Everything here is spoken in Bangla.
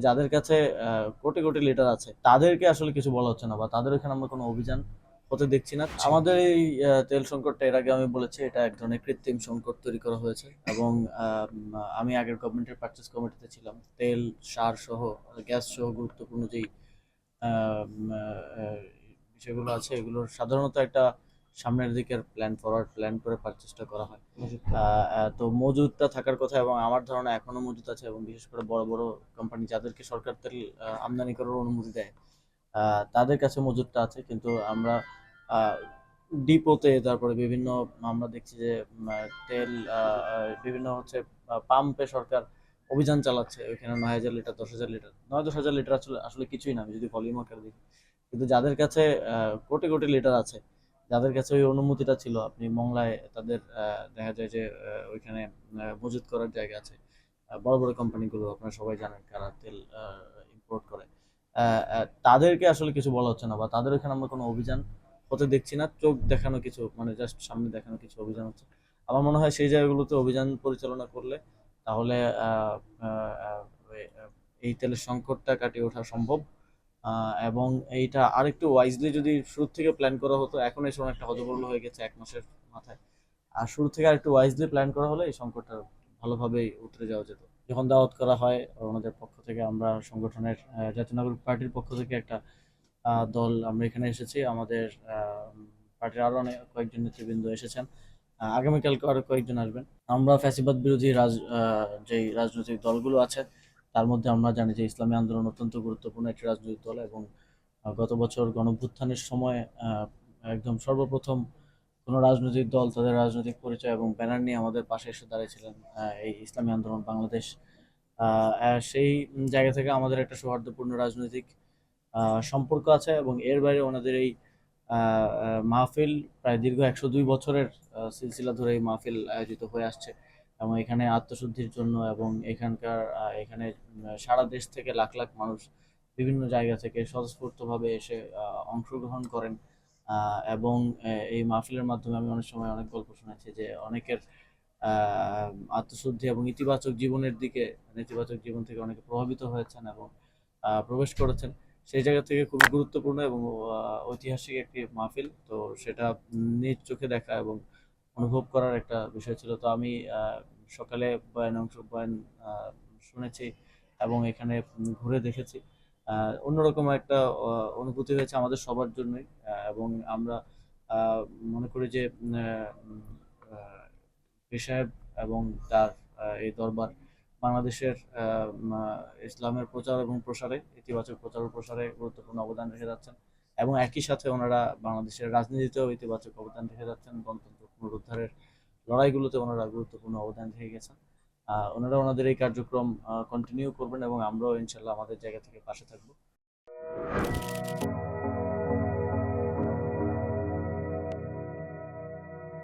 যাদের কাছে কোটি কোটি লিটার আছে তাদেরকে আসলে কিছু বলা হচ্ছে না, বা তাদের এখানে আমরা কোনো অভিযান হতে দেখছি না। জি। আমাদের এই তেল সংকটটা এর আগে আমি বলেছি এটা এক ধরনের কৃত্রিম সংকট তৈরি করা হয়েছে, এবং আমি আগের গভর্নমেন্টের পারচেজ কমিটিতে ছিলাম। তেল, সার সহ, গ্যাস সহ গুরুত্বপূর্ণ যেই আহ, উম, আহ, বিষয়গুলো আছে এগুলোর সাধারণত একটা সামনের দিকের প্ল্যান, ফরওয়ার্ড প্ল্যান করে পারচেজটা করা হয়। মজুদ তো মজুদটা থাকার কথা, এবং আমার ধারণা এখনো মজুদ আছে, এবং বিশেষ করে বড় বড় কোম্পানি যাদেরকে সরকার তেল আমদানি করার অনুমতি দেয় তাদের কাছে মজুদটা আছে। কিন্তু আমরা ডিপোতে, তারপরে বিভিন্ন, আমরা দেখছি যে তেল বিভিন্ন হচ্ছে পাম্পে সরকার অভিযান চালাচ্ছে, ওইখানে 9,000 লিটার, 10,000 লিটার, 9-10 হাজার লিটার আসলে আসলে কিছুই না আমি যদি ভলিউম আকারে দেখি। কিন্তু যাদের কাছে কোটি কোটি লিটার আছে, যাদের কাছে ওই অনুমতিটা ছিল, আপনি মংলায় তাদের দেখা যায় যে ওইখানে মজুত করার জায়গা আছে। বড় বড় কোম্পানিগুলো আপনারা সবাই জানেন কারা তেল ইম্পোর্ট করে। তাদেরকে আসলে কিছু বলা হচ্ছে না, বা তাদের এখানে আমরা কোনো অভিযান হতে দেখছি না। চোখ দেখানো কিছু, মানে জাস্ট সামনে দেখানো কিছু অভিযান হচ্ছে। আমার মনে হয় সেই জায়গাগুলোতে অভিযান পরিচালনা করলে তাহলে আহ, আহ, আহ, এই তেলের সংকটটা কাটিয়ে ওঠা সম্ভব। এবং এইটা আরেকটু ওয়াইজলি যদি শুরু থেকে প্ল্যান করা হতো, এখন এই সময় একটা হযবরল হয়ে গেছে 1 মাসের মাথায়। আর শুরু থেকে আরেকটু ওয়াইজলি প্ল্যান করা হলে এই সংকটটা ভালোভাবেই উতরে যাওয়া যেত। যখন দাওয়াত করা হয় ওনাদের পক্ষ থেকে, আমরা সংগঠনের জাতীয় নাগরিক পার্টির পক্ষ থেকে একটা দল আমরা এখানে এসেছি। আমাদের পার্টির আরো অনেক কয়েকজন নেতৃবৃন্দ এসেছেন। আগামীকালকে আরো কয়েকজন আসবেন। আমরা ফ্যাসিবাদ বিরোধী যেই রাজনৈতিক দলগুলো আছে তার মধ্যে আমরা জানি যে ইসলামী আন্দোলন অত্যন্ত গুরুত্বপূর্ণ একটি রাজনৈতিক দল, এবং গত বছর গণঅভ্যুত্থানের সময় একদম সর্বপ্রথম কোনো রাজনৈতিক দল তাদের রাজনৈতিক পরিচয় এবং ব্যানার নিয়ে আমাদের পাশে এসে দাঁড়িয়েছিলেন এই ইসলামী আন্দোলন বাংলাদেশ। সেই জায়গা থেকে আমাদের একটা সৌহার্দ্যপূর্ণ রাজনৈতিক সম্পর্ক আছে, এবং এর বাইরে ওনাদের এই মাহফিল প্রায় দীর্ঘ 102 বছরের সিলসিলা ধরে এই মাহফিল আয়োজিত হয়ে আসছে। এবং এখানে আত্মশুদ্ধির জন্য, এবং এখানকার এখানে সারা দেশ থেকে লাখ লাখ মানুষ বিভিন্ন জায়গা থেকে স্বতঃস্ফূর্তভাবে এসে অংশগ্রহণ করেন। এবং এই মাহফিলের মাধ্যমে আমি অনেক সময় অনেক গল্প শুনেছি যে অনেকের আত্মশুদ্ধি এবং ইতিবাচক জীবনের দিকে, নেতিবাচক জীবন থেকে অনেকে প্রভাবিত হয়েছেন এবং প্রবেশ করেছেন। সেই জায়গা থেকে খুবই গুরুত্বপূর্ণ এবং ঐতিহাসিক একটি মাহফিল। তো সেটা নিজ চোখে দেখা এবং অনুভব করার একটা বিষয় ছিল। তো আমি সকালে বয়ান শুনেছি এবং এখানে ঘুরে দেখেছি। অন্যরকম একটা অনুভূতি হয়েছে আমাদের সবার জন্যই। এবং আমরা আহ, মনে করি যে পীর সাহেব এবং তার এই দরবার বাংলাদেশের ইসলামের প্রচার এবং প্রসারে, ইতিবাচক প্রচার ও প্রসারে গুরুত্বপূর্ণ অবদান রেখে যাচ্ছেন। এবং একই সাথে ওনারা বাংলাদেশের রাজনীতিতেও ইতিবাচক অবদান রেখে যাচ্ছেন। গণতন্ত্র পুনরুদ্ধারের লড়াইগুলোতে ওনারা গুরুত্বপূর্ণ অবদান রেখে গেছেন। ওনারা ওনাদের এই কার্যক্রম কন্টিনিউ করবেন, এবং আমরাও ইনশাল্লাহ আমাদের জায়গা থেকে পাশে থাকবো।